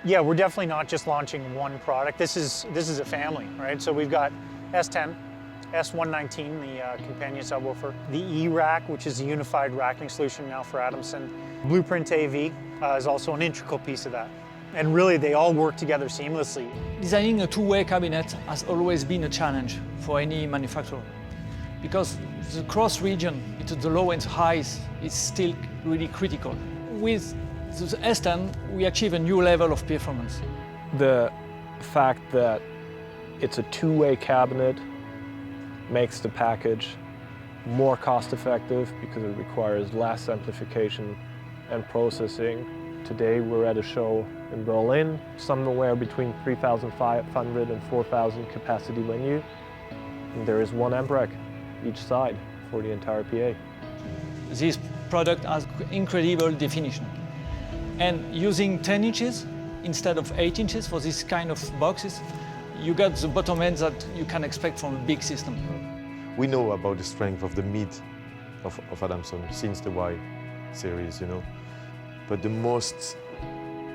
Yeah, we're definitely not just launching one product. This is a family, right? So we've got S10, S119, the companion subwoofer, the E-Rack, which is a unified racking solution now for Adamson. Blueprint AV is also an integral piece of that. And really, they all work together seamlessly. Designing a two-way cabinet has always been a challenge for any manufacturer, because the cross region between the low and highs is still really critical. With the S10, we achieve a new level of performance. The fact that it's a two-way cabinet makes the package more cost-effective because it requires less amplification and processing. Today we're at a show in Berlin, somewhere between 3,500 and 4,000 capacity venue. And there is one amp rack each side for the entire PA. This product has incredible definition. And using 10 inches instead of 8 inches for this kind of boxes, you got the bottom end that you can expect from a big system. We know about the strength of the mid of Adamson since the Y series, you know. But the most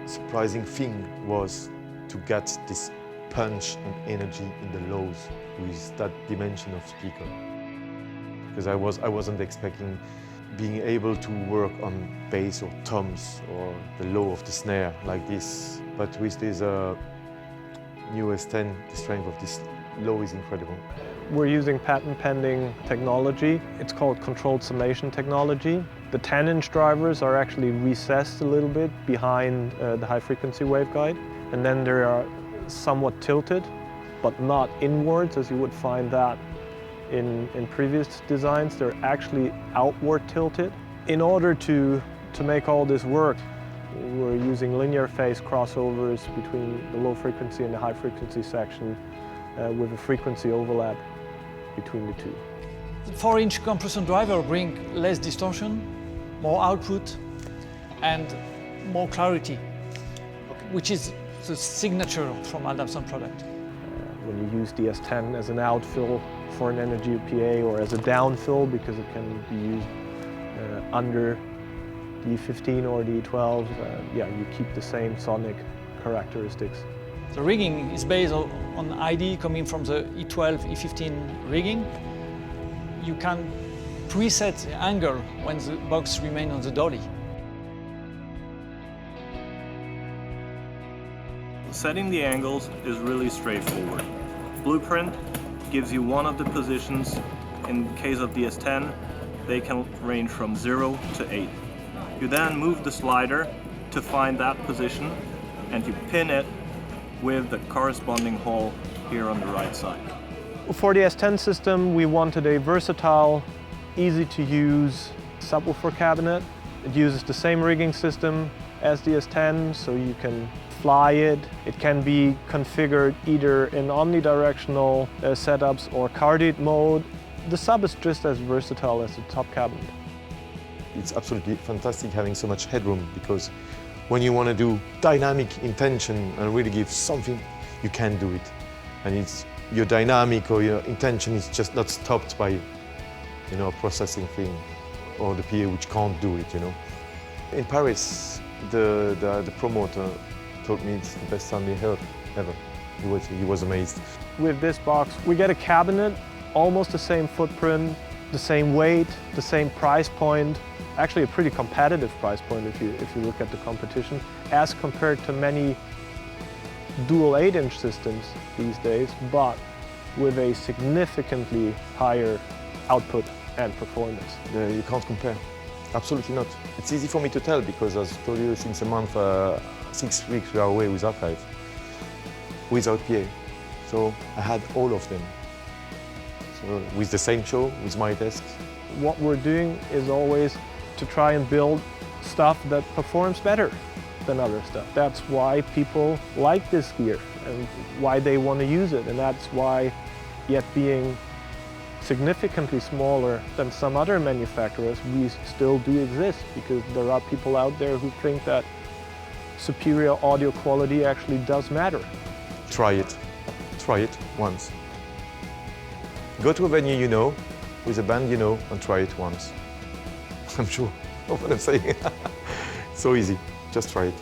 surprising thing was to get this punch and energy in the lows with that dimension of speaker. Because I wasn't expecting being able to work on bass or toms or the low of the snare like this. But with this new S10, the strength of this low is incredible. We're using patent-pending technology. It's called controlled summation technology. The 10-inch drivers are actually recessed a little bit behind the high-frequency waveguide, and then they are somewhat tilted, but not inwards as you would find that in previous designs. They're actually outward tilted. In order to make all this work, we're using linear phase crossovers between the low frequency and the high frequency section with a frequency overlap between the two. The 4-inch compression driver brings less distortion, more output, and more clarity, which is the signature from Adamson product. When you use the S10 as an outfill for an energy PA or as a downfill, because it can be used under the E15 or the E12, yeah, you keep the same sonic characteristics. The rigging is based on ID coming from the E12, E15 rigging. You can preset the angle when the box remains on the dolly. Setting the angles is really straightforward. Blueprint gives you one of the positions. In case of the S10, they can range from 0 to 8. You then move the slider to find that position and you pin it with the corresponding hole here on the right side. For the S10 system, we wanted a versatile, easy-to-use subwoofer cabinet. It uses the same rigging system as the S10, so you can fly it. It can be configured either in omnidirectional setups or cardioid mode. The sub is just as versatile as the top cabinet. It's absolutely fantastic having so much headroom, because when you want to do dynamic intention and really give something, you can do it. And it's your dynamic or your intention is just not stopped by, you know, a processing thing or the PA which can't do it, you know. In Paris, the promoter told me it's the best sound he heard ever. He was amazed. With this box, we get a cabinet, almost the same footprint, the same weight, the same price point. Actually a pretty competitive price point if you look at the competition, as compared to many dual 8-inch systems these days, but with a significantly higher output and performance. You can't compare. Absolutely not. It's easy for me to tell because, as I told you, since a month, 6 weeks we are away with archive, without PA. So I had all of them. So with the same show, with my desks. What we're doing is always to try and build stuff that performs better than other stuff. That's why people like this gear and why they want to use it. And that's why, yet being significantly smaller than some other manufacturers, we still do exist, because there are people out there who think that superior audio quality actually does matter. Try it. Try it once. Go to a venue you know, with a band you know, and try it once. I'm sure of what I'm saying. So easy, just try it.